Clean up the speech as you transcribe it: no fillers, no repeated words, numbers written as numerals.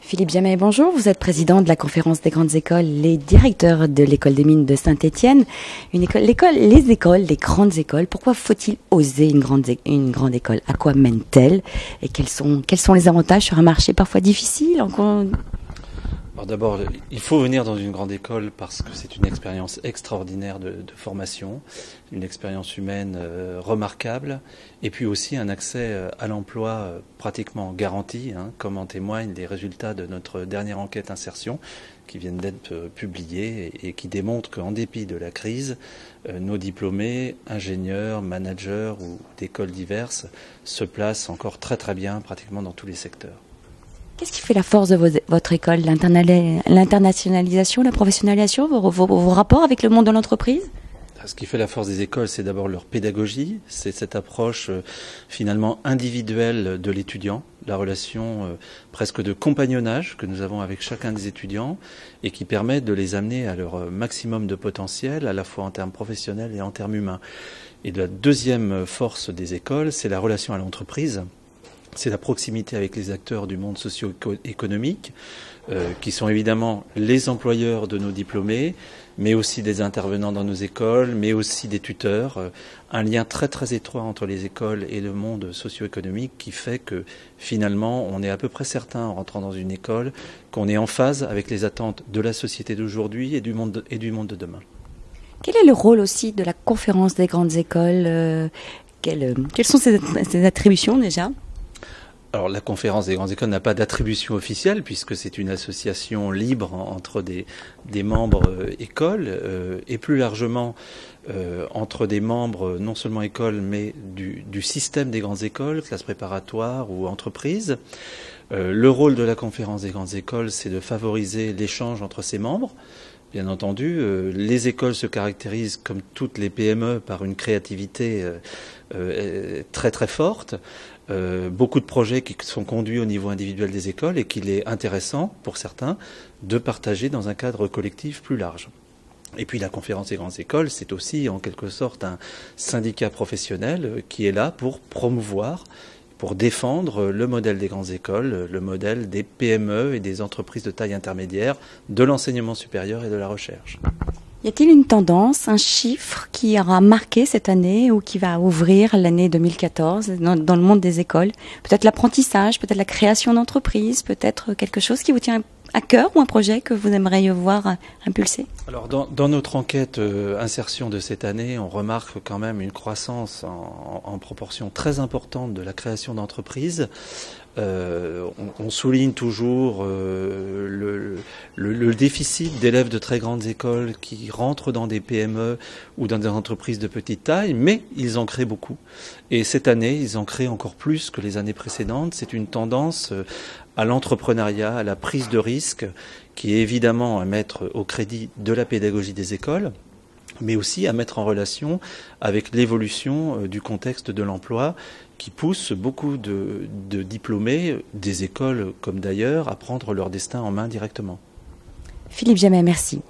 Philippe Jamet, bonjour. Vous êtes président de la conférence des grandes écoles, les directeurs de l'école des mines de Saint-Étienne. Les grandes écoles. Pourquoi faut-il oser une grande école? À quoi mène-t-elle? Et quels sont les avantages sur un marché parfois difficile? Alors d'abord, il faut venir dans une grande école parce que c'est une expérience extraordinaire de formation, une expérience humaine remarquable, et puis aussi un accès à l'emploi pratiquement garanti, comme en témoignent les résultats de notre dernière enquête insertion qui viennent d'être publiés et qui démontrent qu'en dépit de la crise, nos diplômés, ingénieurs, managers ou d'écoles diverses se placent encore très très bien pratiquement dans tous les secteurs. Qu'est-ce qui fait la force de votre école? L'internationalisation, la professionnalisation, vos rapports avec le monde de l'entreprise? Ce qui fait la force des écoles, c'est d'abord leur pédagogie, c'est cette approche finalement individuelle de l'étudiant, la relation presque de compagnonnage que nous avons avec chacun des étudiants et qui permet de les amener à leur maximum de potentiel, à la fois en termes professionnels et en termes humains. Et la deuxième force des écoles, c'est la relation à l'entreprise. C'est la proximité avec les acteurs du monde socio-économique, qui sont évidemment les employeurs de nos diplômés, mais aussi des intervenants dans nos écoles, mais aussi des tuteurs. Un lien très très étroit entre les écoles et le monde socio-économique qui fait que finalement on est à peu près certain en rentrant dans une école qu'on est en phase avec les attentes de la société d'aujourd'hui et du monde de demain. Quel est le rôle aussi de la conférence des grandes écoles? Quelles sont ses attributions déjà? Alors la conférence des grandes écoles n'a pas d'attribution officielle puisque c'est une association libre entre des membres écoles et plus largement entre des membres non seulement écoles mais du système des grandes écoles, classes préparatoires ou entreprises. Le rôle de la conférence des grandes écoles, c'est de favoriser l'échange entre ses membres. Bien entendu, les écoles se caractérisent, comme toutes les PME, par une créativité très très forte. Beaucoup de projets qui sont conduits au niveau individuel des écoles et qu'il est intéressant, pour certains, de partager dans un cadre collectif plus large. Et puis la conférence des grandes écoles, c'est aussi en quelque sorte un syndicat professionnel qui est là pour promouvoir, pour défendre le modèle des grandes écoles, le modèle des PME et des entreprises de taille intermédiaire, de l'enseignement supérieur et de la recherche. Y a-t-il une tendance, un chiffre qui aura marqué cette année ou qui va ouvrir l'année 2014 dans le monde des écoles? Peut-être l'apprentissage, peut-être la création d'entreprises, peut-être quelque chose qui vous tient à cœur ou un projet que vous aimeriez voir impulser? Alors dans notre enquête insertion de cette année, on remarque quand même une croissance en proportion très importante de la création d'entreprises. On souligne toujours le déficit d'élèves de très grandes écoles qui rentrent dans des PME ou dans des entreprises de petite taille, mais ils en créent beaucoup. Et cette année, ils en créent encore plus que les années précédentes. C'est une tendance à l'entrepreneuriat, à la prise de risque, qui est évidemment à mettre au crédit de la pédagogie des écoles, mais aussi à mettre en relation avec l'évolution du contexte de l'emploi qui pousse beaucoup de diplômés des écoles comme d'ailleurs à prendre leur destin en main directement. Philippe Jamet, merci.